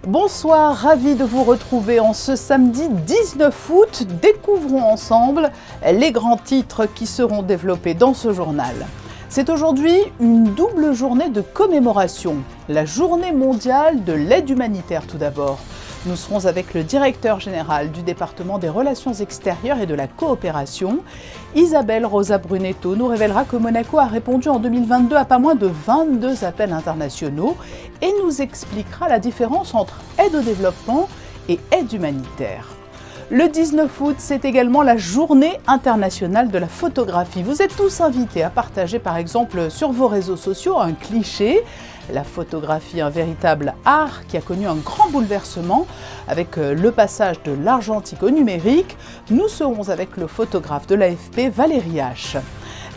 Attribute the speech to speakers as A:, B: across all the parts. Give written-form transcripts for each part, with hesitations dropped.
A: Bonsoir, ravi de vous retrouver en ce samedi 19 août. Découvrons ensemble les grands titres qui seront développés dans ce journal. C'est aujourd'hui une double journée de commémoration. La journée mondiale de l'aide humanitaire tout d'abord. Nous serons avec le directeur général du département des relations extérieures et de la coopération. Isabelle Rosa Brunetto nous révélera que Monaco a répondu en 2022 à pas moins de 22 appels internationaux et nous expliquera la différence entre aide au développement et aide humanitaire. Le 19 août, c'est également la journée internationale de la photographie. Vous êtes tous invités à partager par exemple sur vos réseaux sociaux un cliché. La photographie, un véritable art qui a connu un grand bouleversement avec le passage de l'argentique au numérique. Nous serons avec le photographe de l'AFP, Valérie H.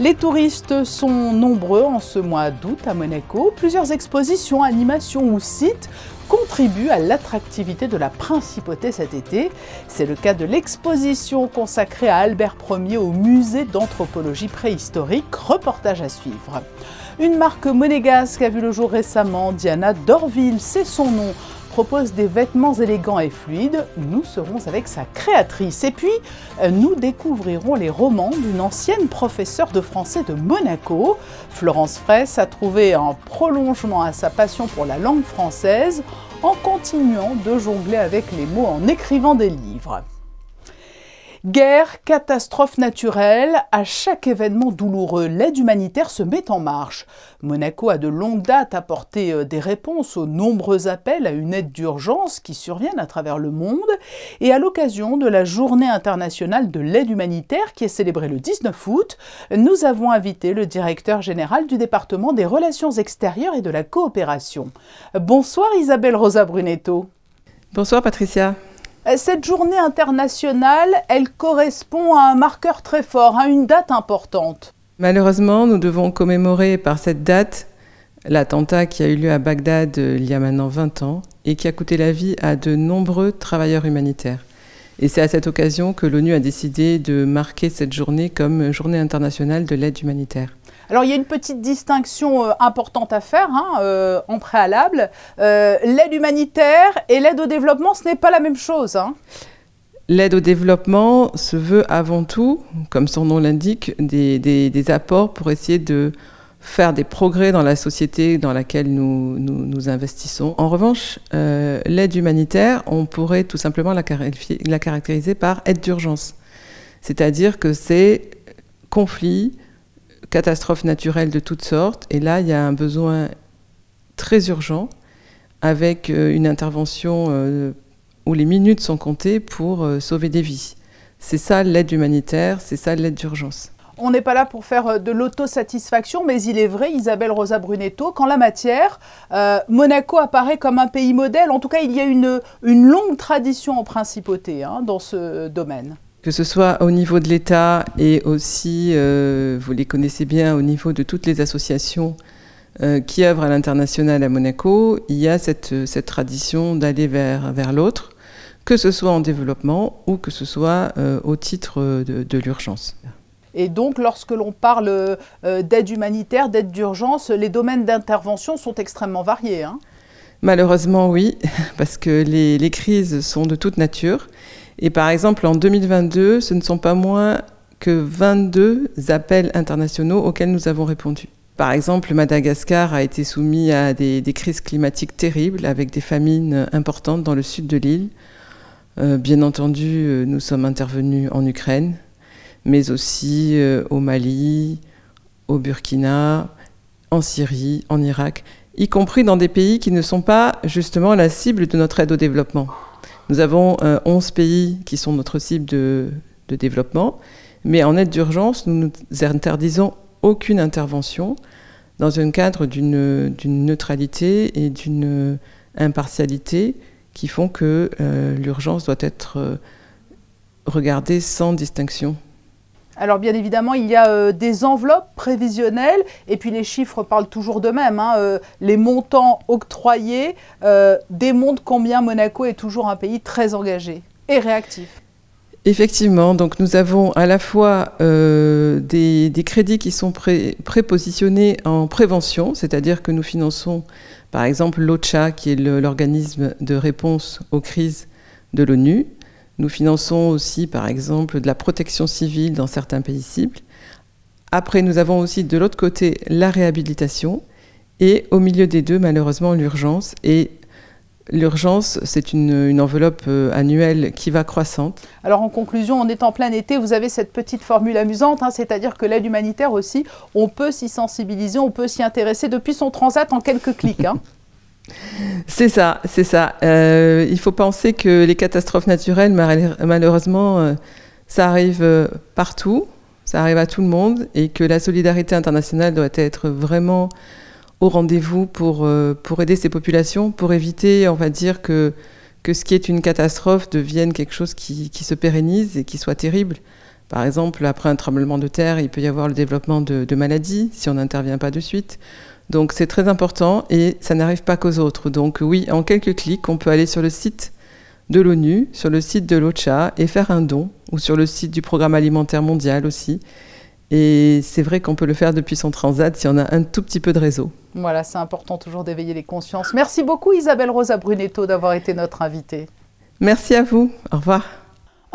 A: Les touristes sont nombreux en ce mois d'août à Monaco. Plusieurs expositions, animations ou sites contribuent à l'attractivité de la principauté cet été. C'est le cas de l'exposition consacrée à Albert Ier au musée d'anthropologie préhistorique. Reportage à suivre. Une marque monégasque a vu le jour récemment. Diana Dorville, c'est son nom, propose des vêtements élégants et fluides. Nous serons avec sa créatrice. Et puis, nous découvrirons les romans d'une ancienne professeure de français de Monaco. Florence Fraisse a trouvé un prolongement à sa passion pour la langue française en continuant de jongler avec les mots en écrivant des livres. Guerre, catastrophe naturelle, à chaque événement douloureux, l'aide humanitaire se met en marche. Monaco a de longue date apporté des réponses aux nombreux appels à une aide d'urgence qui surviennent à travers le monde. Et à l'occasion de la Journée internationale de l'aide humanitaire qui est célébrée le 19 août, nous avons invité le directeur général du département des relations extérieures et de la coopération. Bonsoir Isabelle Rosa Brunetto.
B: Bonsoir Patricia.
A: Cette journée internationale, elle correspond à un marqueur très fort, à une date importante.
B: Malheureusement, nous devons commémorer par cette date l'attentat qui a eu lieu à Bagdad il y a maintenant 20 ans et qui a coûté la vie à de nombreux travailleurs humanitaires. Et c'est à cette occasion que l'ONU a décidé de marquer cette journée comme journée internationale de l'aide humanitaire.
A: Alors, il y a une petite distinction importante à faire en préalable. L'aide humanitaire et l'aide au développement, ce n'est pas la même chose.
B: L'aide au développement se veut avant tout, comme son nom l'indique, des apports pour essayer de faire des progrès dans la société dans laquelle nous investissons. En revanche, l'aide humanitaire, on pourrait tout simplement la caractériser par aide d'urgence. C'est-à-dire que c'est conflit, catastrophes naturelles de toutes sortes, et là il y a un besoin très urgent avec une intervention où les minutes sont comptées pour sauver des vies. C'est ça l'aide humanitaire, c'est ça l'aide d'urgence.
A: On n'est pas là pour faire de l'autosatisfaction, mais il est vrai, Isabelle Rosa Brunetto, qu'en la matière, Monaco apparaît comme un pays modèle. En tout cas, il y a une longue tradition en principauté dans ce domaine.
B: Que ce soit au niveau de l'État et aussi, vous les connaissez bien, au niveau de toutes les associations qui œuvrent à l'international à Monaco, il y a cette tradition d'aller vers l'autre, que ce soit en développement ou que ce soit au titre de l'urgence.
A: Et donc, lorsque l'on parle d'aide humanitaire, d'aide d'urgence, les domaines d'intervention sont extrêmement variés.
B: Malheureusement, oui, parce que les crises sont de toute nature. Et par exemple, en 2022, ce ne sont pas moins que 22 appels internationaux auxquels nous avons répondu. Par exemple, Madagascar a été soumis à des crises climatiques terribles avec des famines importantes dans le sud de l'île. Bien entendu, nous sommes intervenus en Ukraine, mais aussi au Mali, au Burkina, en Syrie, en Irak, y compris dans des pays qui ne sont pas justement la cible de notre aide au développement. Nous avons 11 pays qui sont notre cible de développement, mais en aide d'urgence, nous nous interdisons aucune intervention dans un cadre d'une neutralité et d'une impartialité qui font que l'urgence doit être regardée sans distinction.
A: Alors bien évidemment, il y a des enveloppes prévisionnelles et puis les chiffres parlent toujours d'eux-mêmes. Les montants octroyés démontrent combien Monaco est toujours un pays très engagé et réactif.
B: Effectivement, donc nous avons à la fois des crédits qui sont prépositionnés en prévention, c'est-à-dire que nous finançons Par exemple, l'OCHA, qui est l'organisme de réponse aux crises de l'ONU. Nous finançons aussi, par exemple, de la protection civile dans certains pays cibles. Après, nous avons aussi de l'autre côté la réhabilitation et au milieu des deux, malheureusement, l'urgence. Et l'urgence, c'est une enveloppe annuelle qui va croissante.
A: Alors en conclusion, on est en plein été, vous avez cette petite formule amusante, c'est-à-dire que l'aide humanitaire aussi, on peut s'y sensibiliser, on peut s'y intéresser depuis son transat en quelques clics.
B: C'est ça, c'est ça. Il faut penser que les catastrophes naturelles, malheureusement, ça arrive partout. Ça arrive à tout le monde et que la solidarité internationale doit être vraiment au rendez-vous pour aider ces populations, pour éviter, on va dire, que ce qui est une catastrophe devienne quelque chose qui se pérennise et qui soit terrible. Par exemple, après un tremblement de terre, il peut y avoir le développement de maladies si on n'intervient pas de suite. Donc c'est très important et ça n'arrive pas qu'aux autres. Donc oui, en quelques clics, on peut aller sur le site de l'ONU, sur le site de l'OCHA et faire un don, ou sur le site du Programme alimentaire mondial aussi. Et c'est vrai qu'on peut le faire depuis son transat si on a un tout petit peu de réseau.
A: Voilà, c'est important toujours d'éveiller les consciences. Merci beaucoup Isabelle Rosa Brunetto d'avoir été notre invitée.
B: Merci à vous, au revoir.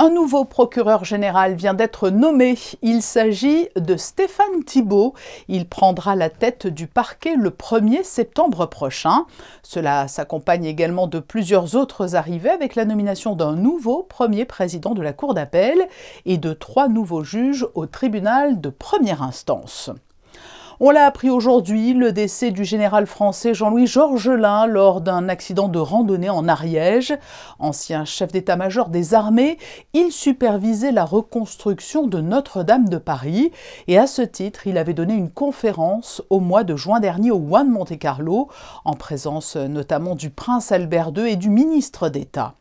A: Un nouveau procureur général vient d'être nommé. Il s'agit de Stéphane Thibault. Il prendra la tête du parquet le 1er septembre prochain. Cela s'accompagne également de plusieurs autres arrivées avec la nomination d'un nouveau premier président de la Cour d'appel et de 3 nouveaux juges au tribunal de première instance. On l'a appris aujourd'hui, le décès du général français Jean-Louis Georgelin lors d'un accident de randonnée en Ariège. Ancien chef d'état-major des armées, il supervisait la reconstruction de Notre-Dame de Paris et à ce titre, il avait donné une conférence au mois de juin dernier au One Monte-Carlo, en présence notamment du prince Albert II et du ministre d'État.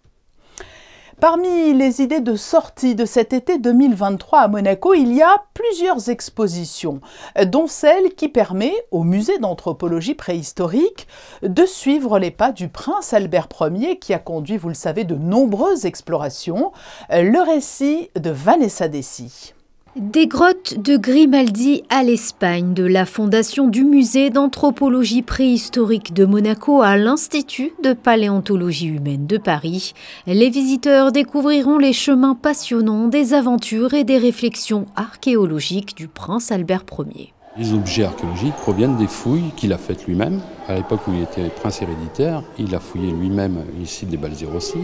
A: Parmi les idées de sortie de cet été 2023 à Monaco, il y a plusieurs expositions, dont celle qui permet au musée d'anthropologie préhistorique de suivre les pas du prince Albert Ier qui a conduit, vous le savez, de nombreuses explorations. Le récit de Vanessa Dessy.
C: Des grottes de Grimaldi à l'Espagne, de la fondation du musée d'anthropologie préhistorique de Monaco à l'Institut de paléontologie humaine de Paris, les visiteurs découvriront les chemins passionnants des aventures et des réflexions archéologiques du prince Albert Ier.
D: Les objets archéologiques proviennent des fouilles qu'il a faites lui-même. À l'époque où il était prince héréditaire, il a fouillé lui-même les sites des Balzerossi.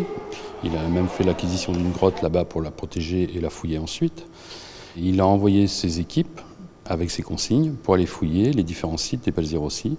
D: Il a même fait l'acquisition d'une grotte là-bas pour la protéger et la fouiller ensuite. Il a envoyé ses équipes avec ses consignes pour aller fouiller les différents sites des Balzerossi.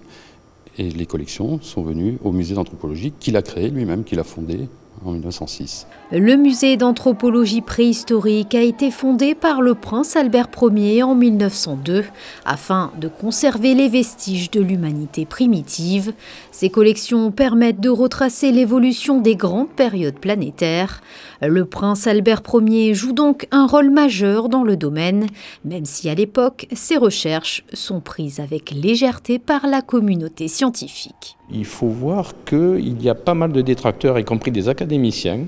D: Et les collections sont venues au musée d'anthropologie qu'il a créé lui-même, qu'il a fondé en 1906.
C: Le musée d'anthropologie préhistorique a été fondé par le prince Albert Ier en 1902 afin de conserver les vestiges de l'humanité primitive. Ces collections permettent de retracer l'évolution des grandes périodes planétaires. Le prince Albert Ier joue donc un rôle majeur dans le domaine, même si à l'époque, ses recherches sont prises avec légèreté par la communauté scientifique.
E: Il faut voir qu'il y a pas mal de détracteurs, y compris des académiciens,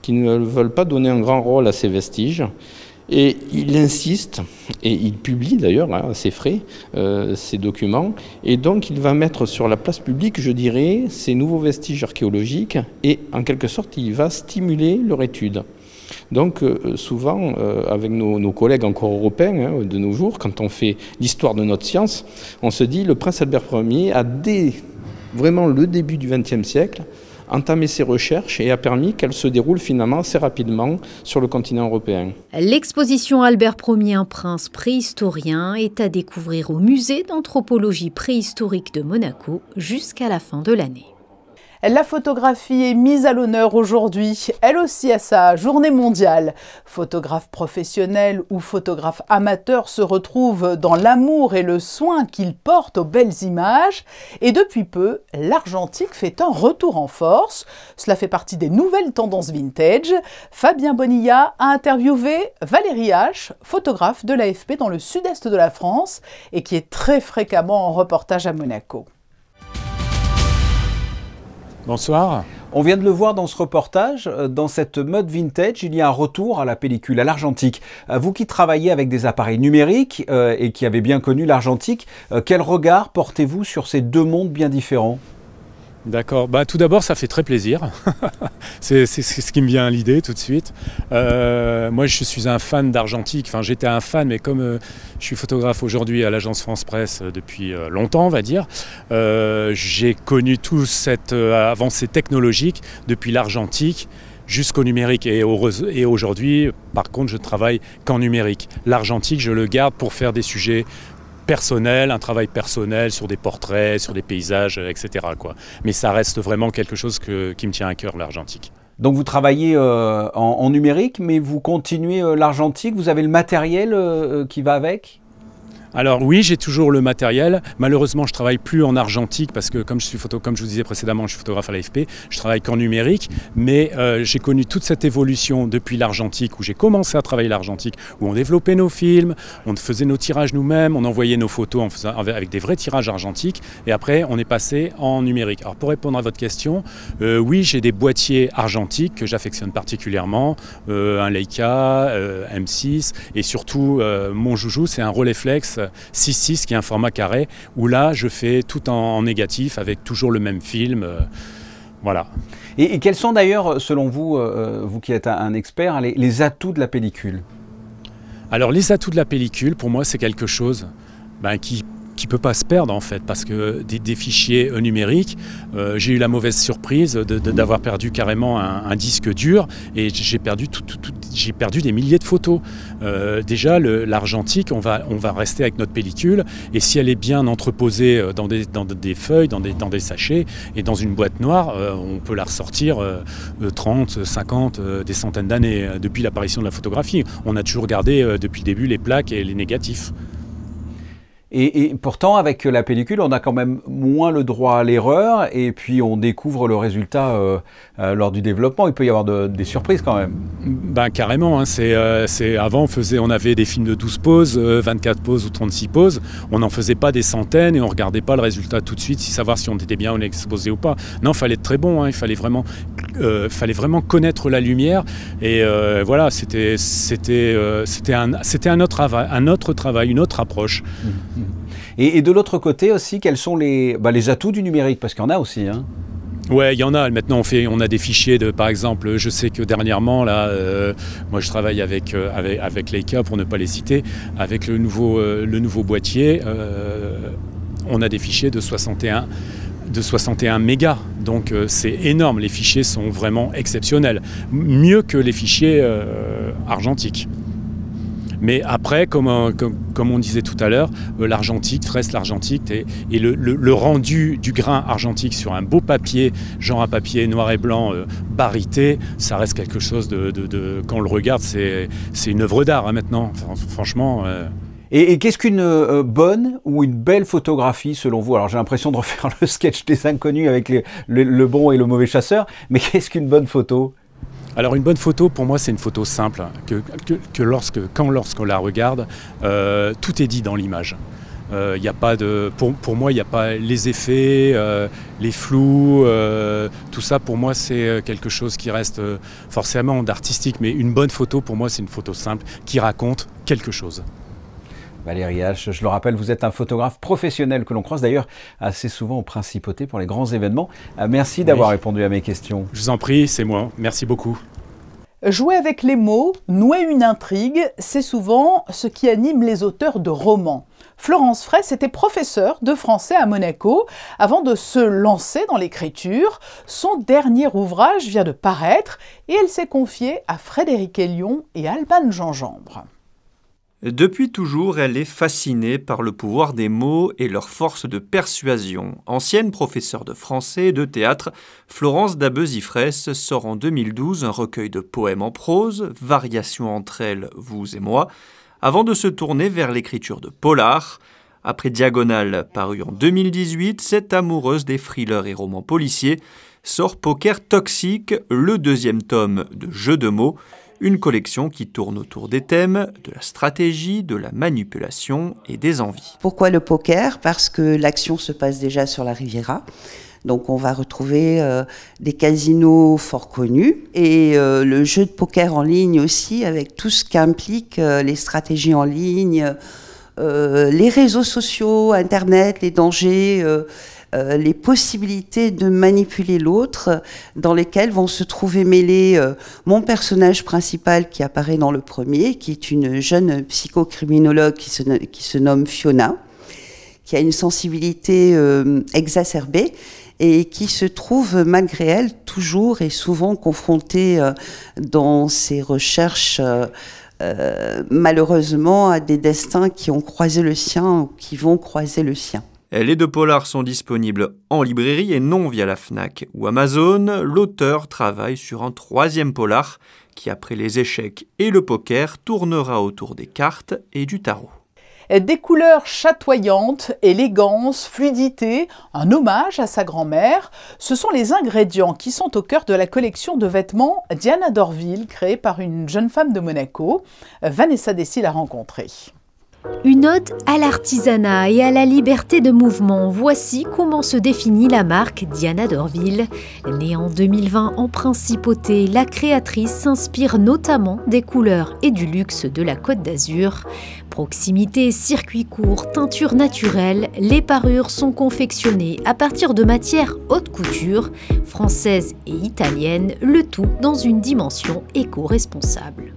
E: qui ne veulent pas donner un grand rôle à ces vestiges. Et il insiste, et il publie d'ailleurs à ses frais ces documents, et donc il va mettre sur la place publique, je dirais, ces nouveaux vestiges archéologiques, et en quelque sorte il va stimuler leur étude. Donc souvent, avec nos collègues encore européens de nos jours, quand on fait l'histoire de notre science, on se dit le prince Albert Ier a dès vraiment le début du XXe siècle entamé ses recherches et a permis qu'elles se déroulent finalement assez rapidement sur le continent européen.
C: L'exposition Albert Ier, un prince préhistorien, est à découvrir au musée d'anthropologie préhistorique de Monaco jusqu'à la fin de l'année.
A: La photographie est mise à l'honneur aujourd'hui, elle aussi à sa journée mondiale. Photographes professionnels ou photographes amateurs se retrouvent dans l'amour et le soin qu'ils portent aux belles images. Et depuis peu, l'argentique fait un retour en force. Cela fait partie des nouvelles tendances vintage. Fabien Bonilla a interviewé Valérie H., photographe de l'AFP dans le sud-est de la France et qui est très fréquemment en reportage à Monaco.
F: Bonsoir. On vient de le voir dans ce reportage, dans cette mode vintage, il y a un retour à la pellicule, à l'argentique. Vous qui travaillez avec des appareils numériques et qui avez bien connu l'argentique, quel regard portez-vous sur ces deux mondes bien différents ?
G: D'accord. Bah, tout d'abord, ça fait très plaisir. c'est ce qui me vient à l'idée tout de suite. Moi, je suis un fan d'argentique. Enfin, j'étais un fan, mais comme je suis photographe aujourd'hui à l'agence France Presse depuis longtemps, on va dire, j'ai connu toute cette avancée technologique depuis l'argentique jusqu'au numérique. Et aujourd'hui, par contre, je ne travaille qu'en numérique. L'argentique, je le garde pour faire des sujets personnel, un travail personnel sur des portraits, sur des paysages, etc. quoi. Mais ça reste vraiment quelque chose qui me tient à cœur, l'argentique.
F: Donc vous travaillez en numérique, mais vous continuez l'argentique, vous avez le matériel qui va avec ?
G: Alors oui, j'ai toujours le matériel. Malheureusement, je ne travaille plus en argentique parce que comme je vous disais précédemment, je suis photographe à l'AFP, je travaille qu'en numérique. Mais j'ai connu toute cette évolution depuis l'argentique, où j'ai commencé à travailler l'argentique, où on développait nos films, on faisait nos tirages nous-mêmes, on envoyait nos photos avec des vrais tirages argentiques. Et après, on est passé en numérique. Alors pour répondre à votre question, oui, j'ai des boîtiers argentiques que j'affectionne particulièrement. Un Leica, M6 et surtout mon joujou, c'est un Rolleiflex 6.6 qui est un format carré où là je fais tout en négatif avec toujours le même film. Voilà.
F: Et quels sont d'ailleurs, selon vous, vous qui êtes un expert, les atouts de la pellicule ?
G: Alors les atouts de la pellicule, pour moi, c'est quelque chose qui ne peut pas se perdre en fait, parce que des fichiers numériques, j'ai eu la mauvaise surprise d'avoir perdu carrément un disque dur et j'ai perdu des milliers de photos. Déjà l'argentique, on va rester avec notre pellicule et si elle est bien entreposée dans des feuilles, dans des sachets et dans une boîte noire, on peut la ressortir 30, 50, des centaines d'années. Depuis l'apparition de la photographie, on a toujours gardé depuis le début les plaques et les négatifs.
F: Et pourtant, avec la pellicule, on a quand même moins le droit à l'erreur et puis on découvre le résultat lors du développement. Il peut y avoir des surprises quand même.
G: Carrément. Hein, avant, on avait des films de 12 poses, 24 poses ou 36 poses. On n'en faisait pas des centaines et on ne regardait pas le résultat tout de suite, savoir si on était bien exposé ou pas. Non, il fallait être très bon. Hein, il fallait vraiment connaître la lumière. Et voilà, c'était un autre travail, une autre approche.
F: Et de l'autre côté aussi, quels sont les atouts du numérique? Parce qu'il y en a aussi. Hein.
G: Ouais, il y en a. Maintenant, on a des fichiers par exemple, je sais que dernièrement, là, moi je travaille avec Leica, pour ne pas les citer, avec le nouveau boîtier, on a des fichiers de 61 mégas. Donc c'est énorme. Les fichiers sont vraiment exceptionnels. Mieux que les fichiers argentiques. Mais après, comme on disait tout à l'heure, l'argentique reste l'argentique et le rendu du grain argentique sur un beau papier, genre un papier noir et blanc barité, ça reste quelque chose quand on le regarde, c'est une œuvre d'art hein, maintenant, franchement.
F: Et qu'est-ce qu'une bonne ou une belle photographie selon vous? Alors j'ai l'impression de refaire le sketch des inconnus avec le bon et le mauvais chasseur, mais qu'est-ce qu'une bonne photo?
G: Alors une bonne photo, pour moi, c'est une photo simple, lorsqu'on la regarde, tout est dit dans l'image. Y a pas pour moi, il n'y a pas les effets, les flous, tout ça, pour moi, c'est quelque chose qui reste forcément d'artistique. Mais une bonne photo, pour moi, c'est une photo simple qui raconte quelque chose.
F: Valérie H, je le rappelle, vous êtes un photographe professionnel que l'on croise d'ailleurs assez souvent aux Principautés pour les grands événements. Merci d'avoir répondu à mes questions.
G: Je vous en prie, c'est moi. Merci beaucoup.
A: Jouer avec les mots, nouer une intrigue, c'est souvent ce qui anime les auteurs de romans. Florence Fraisse était professeure de français à Monaco avant de se lancer dans l'écriture. Son dernier ouvrage vient de paraître et elle s'est confiée à Frédéric Hélion et Alban Gingembre.
H: Depuis toujours, elle est fascinée par le pouvoir des mots et leur force de persuasion. Ancienne professeure de français et de théâtre, Florence Dabezy-Fraisse sort en 2012 un recueil de poèmes en prose, Variations entre elles, vous et moi, avant de se tourner vers l'écriture de polar. Après Diagonale, paru en 2018, cette amoureuse des thrillers et romans policiers sort Poker Toxique, le deuxième tome de Jeux de mots, une collection qui tourne autour des thèmes de la stratégie, de la manipulation et des envies.
I: Pourquoi le poker? Parce que l'action se passe déjà sur la Riviera. Donc on va retrouver des casinos fort connus et le jeu de poker en ligne aussi, avec tout ce qu'implique les stratégies en ligne, les réseaux sociaux, Internet, les dangers les possibilités de manipuler l'autre, dans lesquelles vont se trouver mêlés mon personnage principal qui apparaît dans le premier, qui est une jeune psychocriminologue qui se nomme Fiona, qui a une sensibilité exacerbée et qui se trouve, malgré elle, toujours et souvent confrontée dans ses recherches, malheureusement, à des destins qui ont croisé le sien ou qui vont croiser le sien.
H: Les deux polars sont disponibles en librairie et non via la Fnac ou Amazon. L'auteur travaille sur un troisième polar qui, après les échecs et le poker, tournera autour des cartes et du tarot.
A: Des couleurs chatoyantes, élégance, fluidité, un hommage à sa grand-mère, ce sont les ingrédients qui sont au cœur de la collection de vêtements Diana d'Orville, créée par une jeune femme de Monaco. Vanessa Dessy l'a rencontrée.
C: Une ode à l'artisanat et à la liberté de mouvement. Voici comment se définit la marque Diana d'Orville. Née en 2020 en Principauté, la créatrice s'inspire notamment des couleurs et du luxe de la Côte d'Azur. Proximité, circuit court, teinture naturelle, les parures sont confectionnées à partir de matières haute couture, françaises et italiennes, le tout dans une dimension éco-responsable.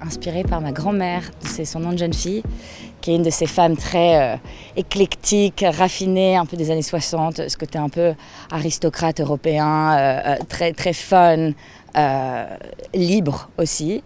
J: Inspirée par ma grand-mère, c'est son nom de jeune fille, qui est une de ces femmes très éclectiques, raffinées, un peu des années 60, ce côté un peu aristocrate européen, très, très fun, libre aussi.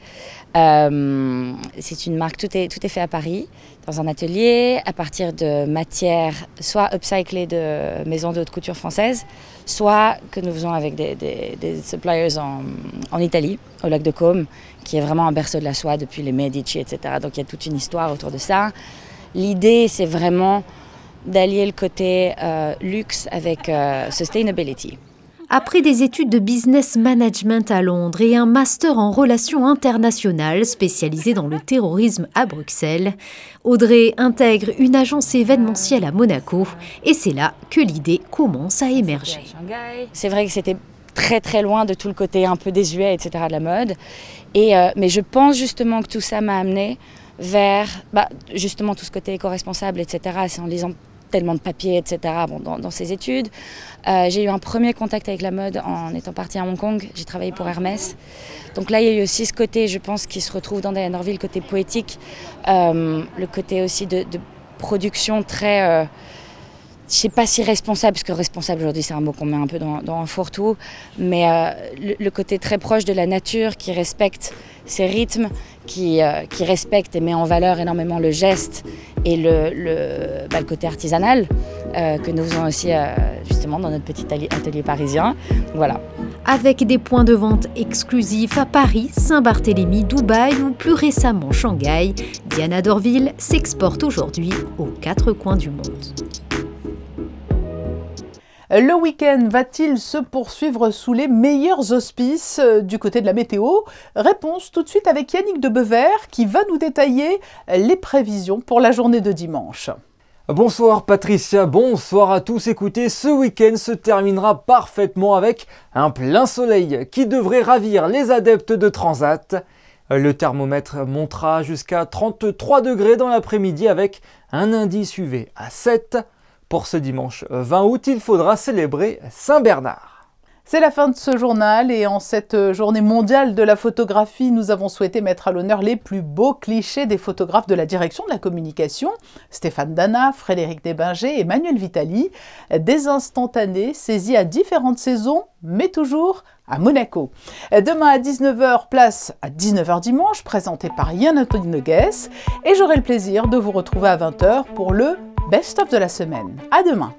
J: C'est une marque, tout est fait à Paris, dans un atelier, à partir de matières soit upcyclées de maisons de haute couture françaises, soit que nous faisons avec des suppliers en Italie, au lac de Côme, qui est vraiment un berceau de la soie depuis les Medici, etc. Donc il y a toute une histoire autour de ça. L'idée, c'est vraiment d'allier le côté luxe avec sustainability.
C: Après des études de business management à Londres et un master en relations internationales spécialisé dans le terrorisme à Bruxelles, Audrey intègre une agence événementielle à Monaco et c'est là que l'idée commence à émerger.
J: C'est vrai que c'était très très loin de tout le côté un peu désuet, etc. de la mode. Mais je pense justement que tout ça m'a amené vers justement tout ce côté éco-responsable, etc. C'est en lisant tellement de papiers, etc. Dans ces études. J'ai eu un premier contact avec la mode en étant partie à Hong Kong. J'ai travaillé pour Hermès. Donc là, il y a eu aussi ce côté, je pense, qui se retrouve dans Diana d'Orville, le côté poétique, le côté aussi de production très... je ne sais pas si responsable, parce que responsable aujourd'hui c'est un mot qu'on met un peu dans un fourre-tout, mais le côté très proche de la nature qui respecte ses rythmes, qui respecte et met en valeur énormément le geste et le côté artisanal que nous faisons aussi justement dans notre petit atelier parisien. Voilà.
C: Avec des points de vente exclusifs à Paris, Saint-Barthélemy, Dubaï ou plus récemment Shanghai, Diana d'Orville s'exporte aujourd'hui aux 4 coins du monde.
A: Le week-end va-t-il se poursuivre sous les meilleurs auspices du côté de la météo? Réponse tout de suite avec Yannick de Beuvert qui va nous détailler les prévisions pour la journée de dimanche.
K: Bonsoir Patricia, bonsoir à tous. Écoutez, ce week-end se terminera parfaitement avec un plein soleil qui devrait ravir les adeptes de Transat. Le thermomètre montera jusqu'à 33 degrés dans l'après-midi avec un indice UV à 7. Pour ce dimanche 20 août, il faudra célébrer Saint-Bernard.
A: C'est la fin de ce journal et en cette journée mondiale de la photographie, nous avons souhaité mettre à l'honneur les plus beaux clichés des photographes de la direction de la communication. Stéphane Dana, Frédéric Desbinger et Manuel Vitali. Des instantanés saisis à différentes saisons, mais toujours à Monaco. Demain à 19h, place à 19h dimanche, présenté par Yann Anthony Nogues. Et j'aurai le plaisir de vous retrouver à 20h pour le Best of de la semaine. À demain!